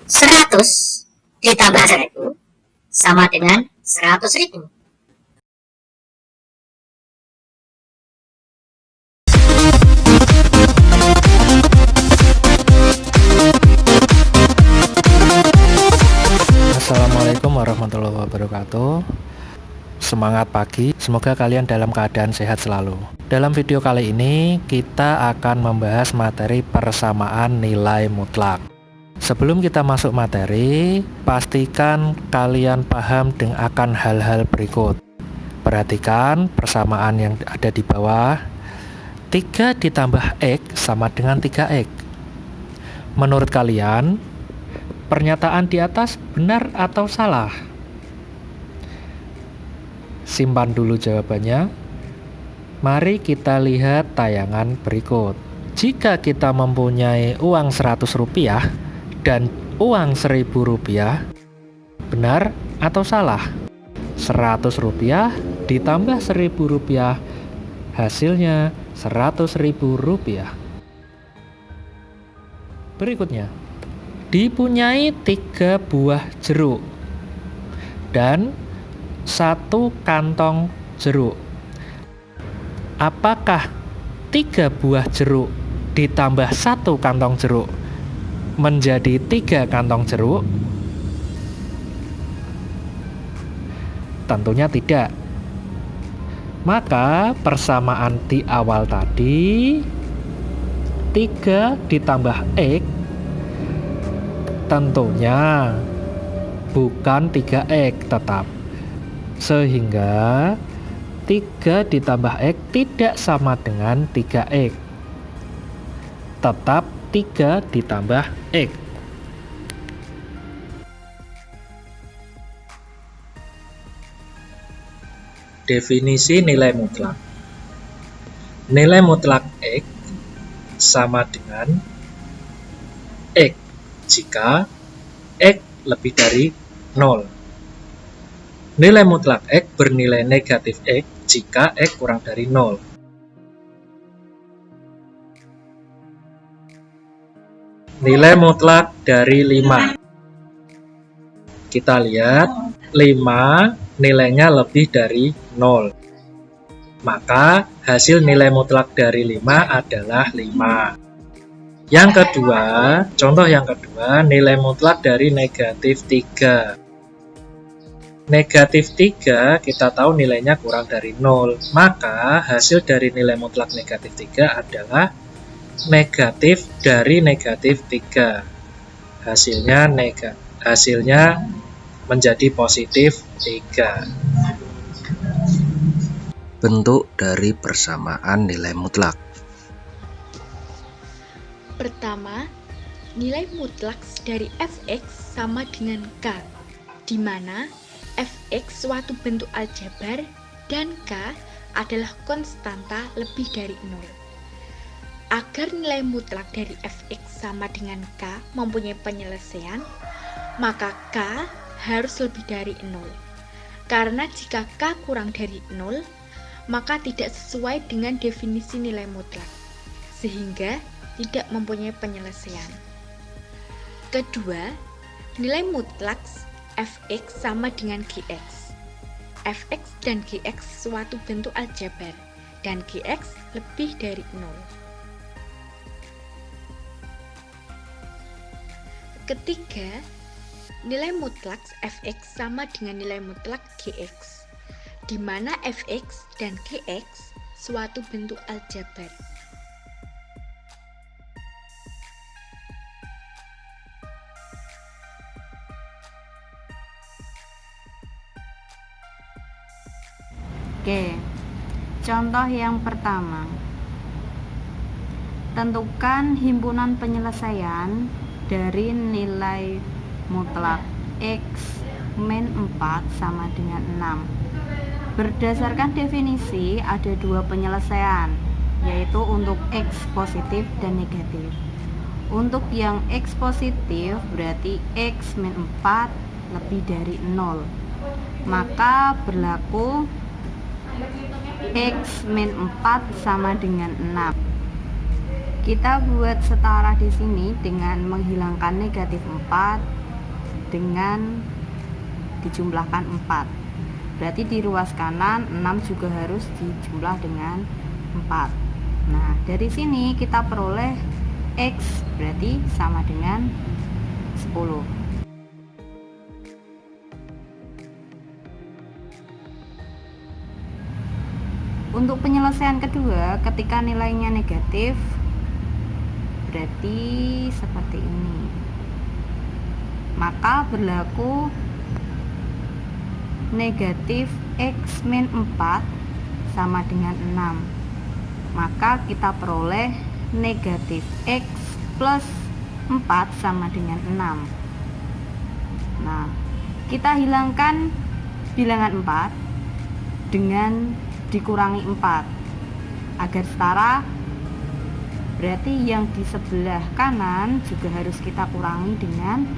100 ditambah 1000 sama dengan 100.000. Assalamualaikum warahmatullahi wabarakatuh. Semangat pagi, semoga kalian dalam keadaan sehat selalu. Dalam video kali ini kita akan membahas materi persamaan nilai mutlak. Sebelum kita masuk materi, pastikan kalian paham dengan akan hal-hal berikut. Perhatikan persamaan yang ada di bawah. 3 ditambah X sama dengan 3X. Menurut kalian, pernyataan di atas benar atau salah? Simpan dulu jawabannya. Mari kita lihat tayangan berikut. Jika kita mempunyai uang Rp100 dan uang Rp1.000, benar atau salah? Rp100 ditambah Rp1.000 hasilnya Rp100.000. Berikutnya, dipunyai 3 buah jeruk dan 1 kantong jeruk. Apakah 3 buah jeruk ditambah 1 kantong jeruk menjadi 3 kantong jeruk? Tentunya tidak. Maka persamaan di awal tadi 3 ditambah X tentunya bukan 3X tetap. Sehingga 3 ditambah X tidak sama dengan 3X. Tetap 3 ditambah X. Definisi nilai mutlak. Nilai mutlak X sama dengan X jika X lebih dari 0. Nilai mutlak X bernilai negatif X jika X kurang dari 0. Nilai mutlak dari 5. Kita lihat 5 nilainya lebih dari 0. Maka hasil nilai mutlak dari 5 adalah 5. Yang kedua, contoh yang kedua, nilai mutlak dari negatif 3. Negatif 3 kita tahu nilainya kurang dari 0. Maka hasil dari nilai mutlak negatif 3 adalah negatif dari negatif 3. Hasilnya menjadi positif 3. Bentuk dari persamaan nilai mutlak. Pertama, nilai mutlak dari fx sama dengan k, di mana fx suatu bentuk aljabar dan k adalah konstanta lebih dari 0. Agar nilai mutlak dari fx sama dengan k mempunyai penyelesaian, maka k harus lebih dari 0. Karena jika k kurang dari 0, maka tidak sesuai dengan definisi nilai mutlak, sehingga tidak mempunyai penyelesaian. Kedua, nilai mutlak fx sama dengan gx. Fx dan gx suatu bentuk aljabar dan gx lebih dari 0. Ketiga, nilai mutlak fx sama dengan nilai mutlak gx, di mana fx dan gx suatu bentuk aljabar. Oke, contoh yang pertama. Tentukan himpunan penyelesaian dari nilai mutlak X min 4 sama dengan 6. Berdasarkan definisi ada 2 penyelesaian, yaitu untuk X positif dan negatif. Untuk yang X positif berarti X min 4 lebih dari 0. Maka berlaku X min 4 sama dengan 6. Kita buat setara di sini dengan menghilangkan negatif 4 dengan dijumlahkan 4. Berarti di ruas kanan 6 juga harus dijumlah dengan 4. Nah, dari sini kita peroleh X berarti sama dengan 10. Untuk penyelesaian kedua, ketika nilainya negatif, berarti seperti ini. Maka berlaku negatif X min 4 sama dengan 6. Maka kita peroleh negatif X plus 4 sama dengan 6. Nah, kita hilangkan bilangan 4 dengan dikurangi 4 agar setara. Berarti yang di sebelah kanan juga harus kita kurangi dengan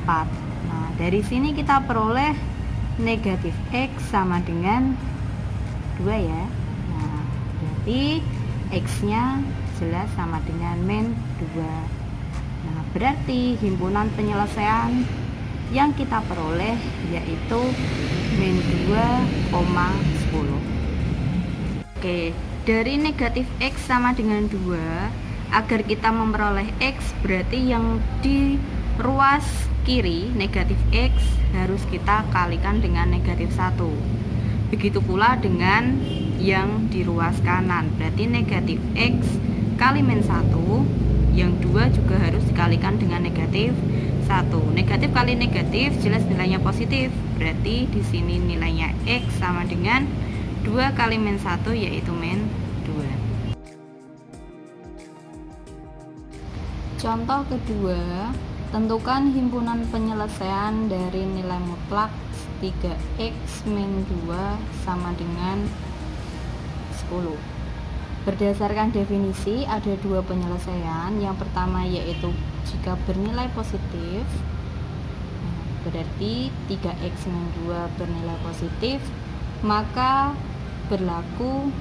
4. Nah, dari sini kita peroleh negatif X sama dengan 2 ya. Nah, berarti X nya jelas sama dengan min 2. Nah, berarti himpunan penyelesaian yang kita peroleh yaitu min 2,10. Oke, dari negatif X sama dengan 2, agar kita memperoleh X berarti yang di ruas kiri negatif X harus kita kalikan dengan negatif 1. Begitu pula dengan yang di ruas kanan, berarti negatif X kali min 1, yang 2 juga harus dikalikan dengan negatif 1. Negatif kali negatif jelas nilainya positif, berarti di sini nilainya X sama dengan 2 kali min 1 yaitu min 2. Contoh kedua, tentukan himpunan penyelesaian dari nilai mutlak 3x min 2 sama dengan 10. Berdasarkan definisi ada dua penyelesaian. Yang pertama yaitu jika bernilai positif, berarti 3x min 2 bernilai positif, maka berlaku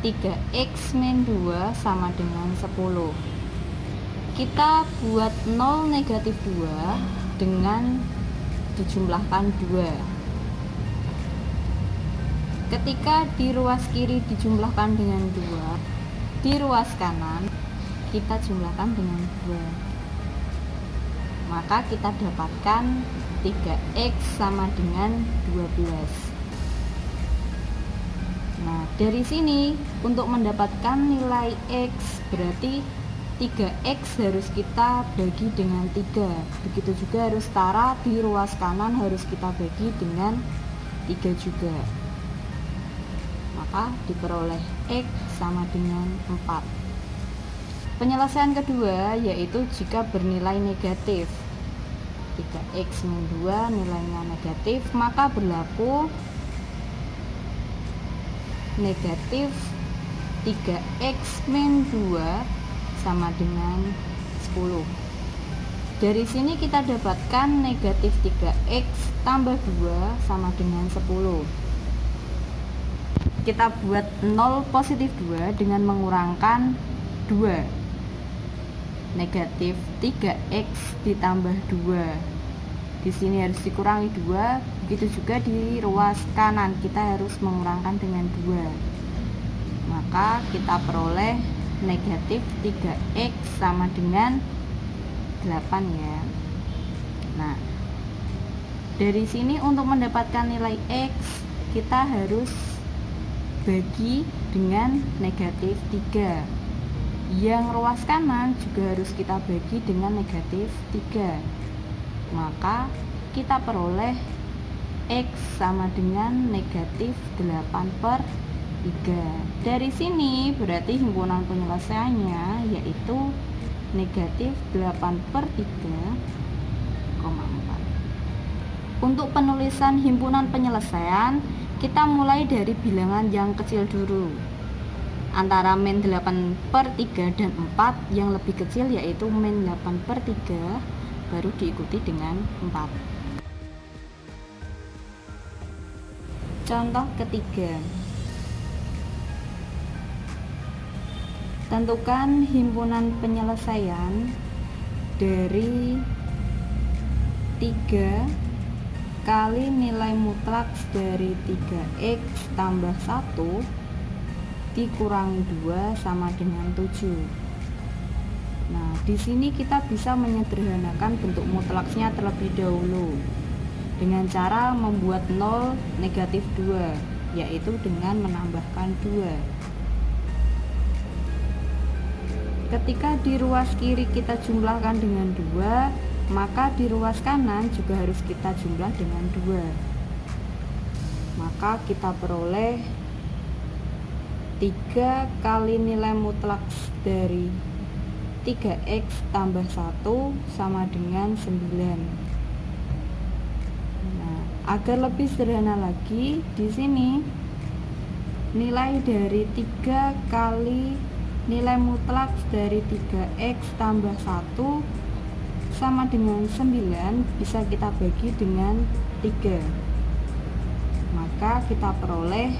3x min 2 sama dengan 10. Kita buat 0 negatif 2 dengan dijumlahkan 2. Ketika di ruas kiri dijumlahkan dengan 2, di ruas kanan kita jumlahkan dengan 2. Maka kita dapatkan 3x sama dengan 12. Nah, dari sini untuk mendapatkan nilai X berarti 3x harus kita bagi dengan 3. Begitu juga harus setara, di ruas kanan harus kita bagi dengan 3 juga. Maka diperoleh X sama dengan 4. Penyelesaian kedua yaitu jika bernilai negatif. 3x min 2 nilainya negatif, maka berlaku negatif 3x min 2 sama dengan 10. Dari sini kita dapatkan negatif 3x tambah 2 sama dengan 10. Kita buat 0 positif 2 dengan mengurangkan 2. Negatif 3x ditambah 2. Di sini harus dikurangi 2, begitu juga di ruas kanan kita harus mengurangkan dengan 2. Maka kita peroleh negatif 3x sama dengan 8 ya. Nah, dari sini untuk mendapatkan nilai X kita harus bagi dengan negatif 3. Yang ruas kanan juga harus kita bagi dengan negatif 3. Maka kita peroleh X sama dengan negatif 8/3. Dari sini berarti himpunan penyelesaiannya yaitu negatif 8/3,4. Untuk penulisan himpunan penyelesaian, kita mulai dari bilangan yang kecil dulu. Antara min 8/3 dan 4, yang lebih kecil yaitu min 8/3, baru diikuti dengan 4. Contoh ketiga, Tentukan himpunan penyelesaian dari 3 kali nilai mutlak dari 3x tambah 1 dikurangi 2 sama dengan 7. Nah, di sini kita bisa menyederhanakan bentuk mutlaksnya terlebih dahulu dengan cara membuat 0 negatif 2, yaitu dengan menambahkan 2. Ketika di ruas kiri kita jumlahkan dengan 2, maka di ruas kanan juga harus kita jumlah dengan 2. Maka kita peroleh 3 kali nilai mutlak dari 3x tambah 1 sama dengan 9. Nah, agar lebih sederhana lagi, di sini nilai dari 3 kali nilai mutlak dari 3x tambah 1 sama dengan 9 bisa kita bagi dengan 3. Maka kita peroleh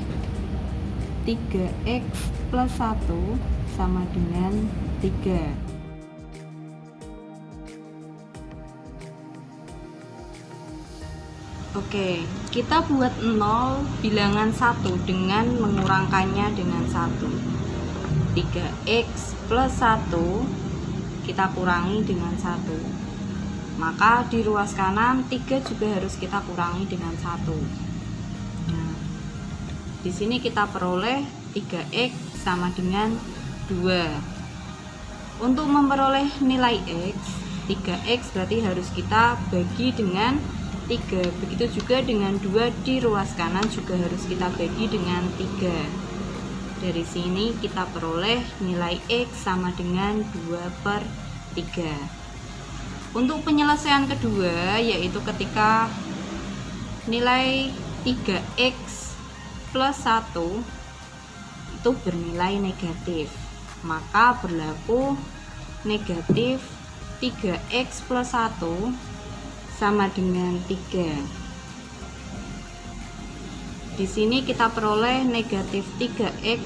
3x plus 1 sama dengan 3. Oke, kita buat 0 bilangan 1 dengan mengurangkannya dengan 1. 3x plus 1 kita kurangi dengan 1. Maka di ruas kanan 3 juga harus kita kurangi dengan 1. Nah, di sini kita peroleh 3x sama dengan 2. Untuk memperoleh nilai x, 3x berarti harus kita bagi dengan 3. Begitu juga dengan 2 di ruas kanan juga harus kita bagi dengan 3. Dari sini kita peroleh nilai x sama dengan 2/3. Untuk penyelesaian kedua, yaitu ketika nilai 3x plus 1 itu bernilai negatif, maka berlaku negatif 3x plus 1 sama dengan 3. Di sini kita peroleh negatif 3x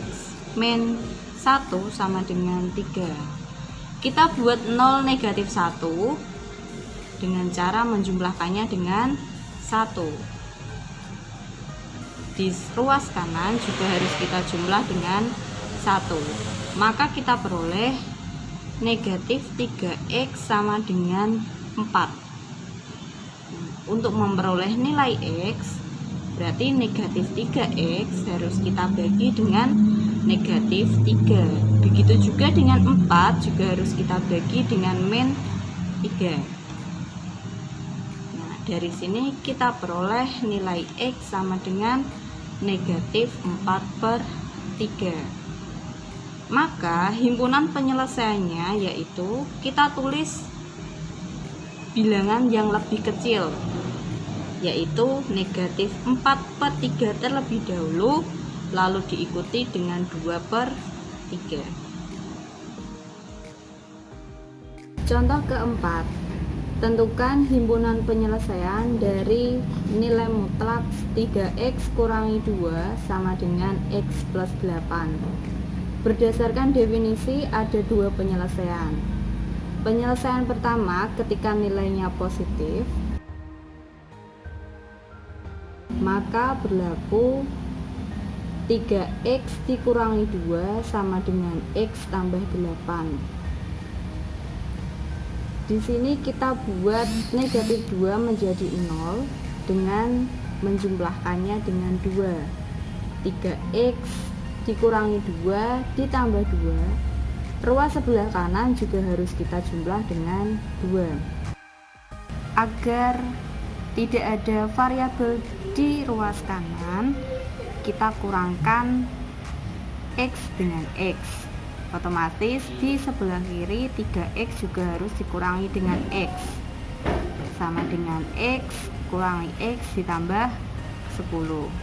min 1 sama dengan 3. Kita buat 0 negatif 1 dengan cara menjumlahkannya dengan 1. Di ruas kanan juga harus kita jumlah dengan 1. Maka kita peroleh negatif 3x sama dengan 4. Untuk memperoleh nilai x, berarti negatif 3x harus kita bagi dengan negatif 3. Begitu juga dengan 4 juga harus kita bagi dengan min 3. Nah, dari sini kita peroleh nilai x sama dengan negatif 4/3. Maka himpunan penyelesaiannya yaitu kita tulis bilangan yang lebih kecil, yaitu negatif 4/3 terlebih dahulu, lalu diikuti dengan 2/3. Contoh keempat, tentukan himpunan penyelesaian dari nilai mutlak 3x kurangi 2 sama dengan x plus 8. Berdasarkan definisi ada 2 penyelesaian. Penyelesaian pertama ketika nilainya positif, maka berlaku 3x dikurangi 2 sama dengan x tambah 8. Di sini kita buat negatif 2 menjadi 0 dengan menjumlahkannya dengan 2. 3x dikurangi 2 ditambah 2. Ruas sebelah kanan juga harus kita jumlah dengan 2. Agar tidak ada variabel di ruas kanan, kita kurangkan x dengan x. Otomatis di sebelah kiri 3x juga harus dikurangi dengan x, sama dengan x kurangi x ditambah 10.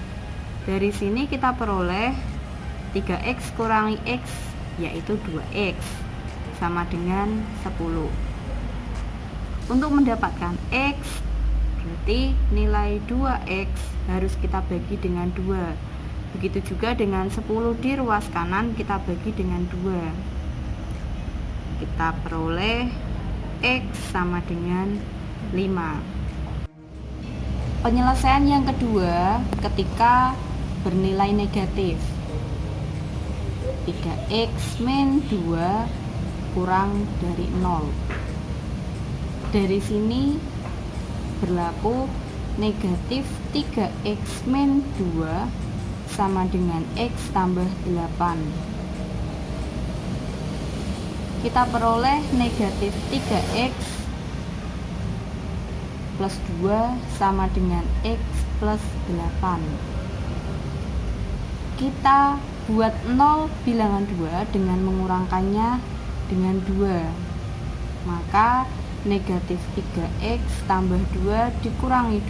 Dari sini kita peroleh 3x kurangi x yaitu 2x sama dengan 10. Untuk mendapatkan x, berarti nilai 2x harus kita bagi dengan 2. Begitu juga dengan 10 di ruas kanan kita bagi dengan 2. kita peroleh X sama dengan 5. Penyelesaian yang kedua ketika bernilai negatif. 3x min 2 kurang dari 0. Dari sini berlaku negatif 3x min 2 sama dengan x tambah 8. Kita peroleh negatif 3x plus 2 sama dengan x plus 8. Kita buat 0 bilangan 2 dengan mengurangkannya dengan 2. Maka negatif 3x tambah 2 dikurangi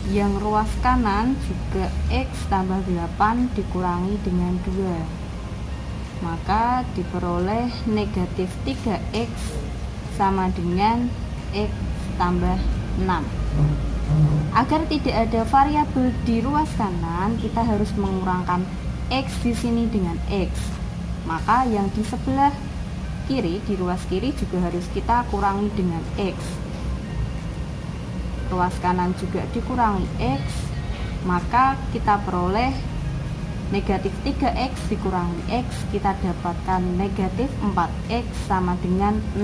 2, yang ruas kanan juga x tambah 8 dikurangi dengan 2. Maka diperoleh negatif 3x sama dengan x tambah 6. Agar tidak ada variabel di ruas kanan, kita harus mengurangkan x di sini dengan x. Maka yang di sebelah kiri, di ruas kiri juga harus kita kurangi dengan x. Ruas kanan juga dikurangi x, maka kita peroleh negatif 3x dikurangi x, kita dapatkan negatif 4x sama dengan 6.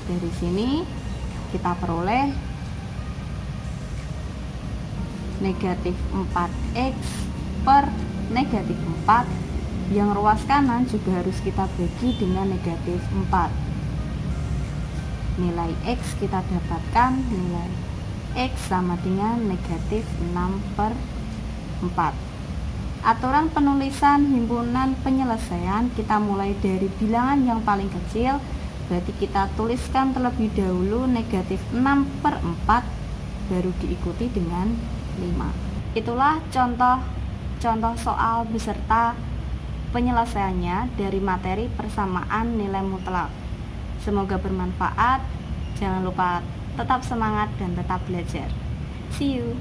Dari sini kita peroleh negatif 4x per negatif 4, yang ruas kanan juga harus kita bagi dengan negatif 4. Nilai x kita dapatkan nilai x sama dengan negatif 6 per 4. Aturan penulisan himpunan penyelesaian, kita mulai dari bilangan yang paling kecil, berarti kita tuliskan terlebih dahulu negatif 6 per 4, baru diikuti dengan 5. Itulah contoh soal beserta penyelesaiannya dari materi persamaan nilai mutlak. Semoga bermanfaat. Jangan lupa tetap semangat dan tetap belajar. See you.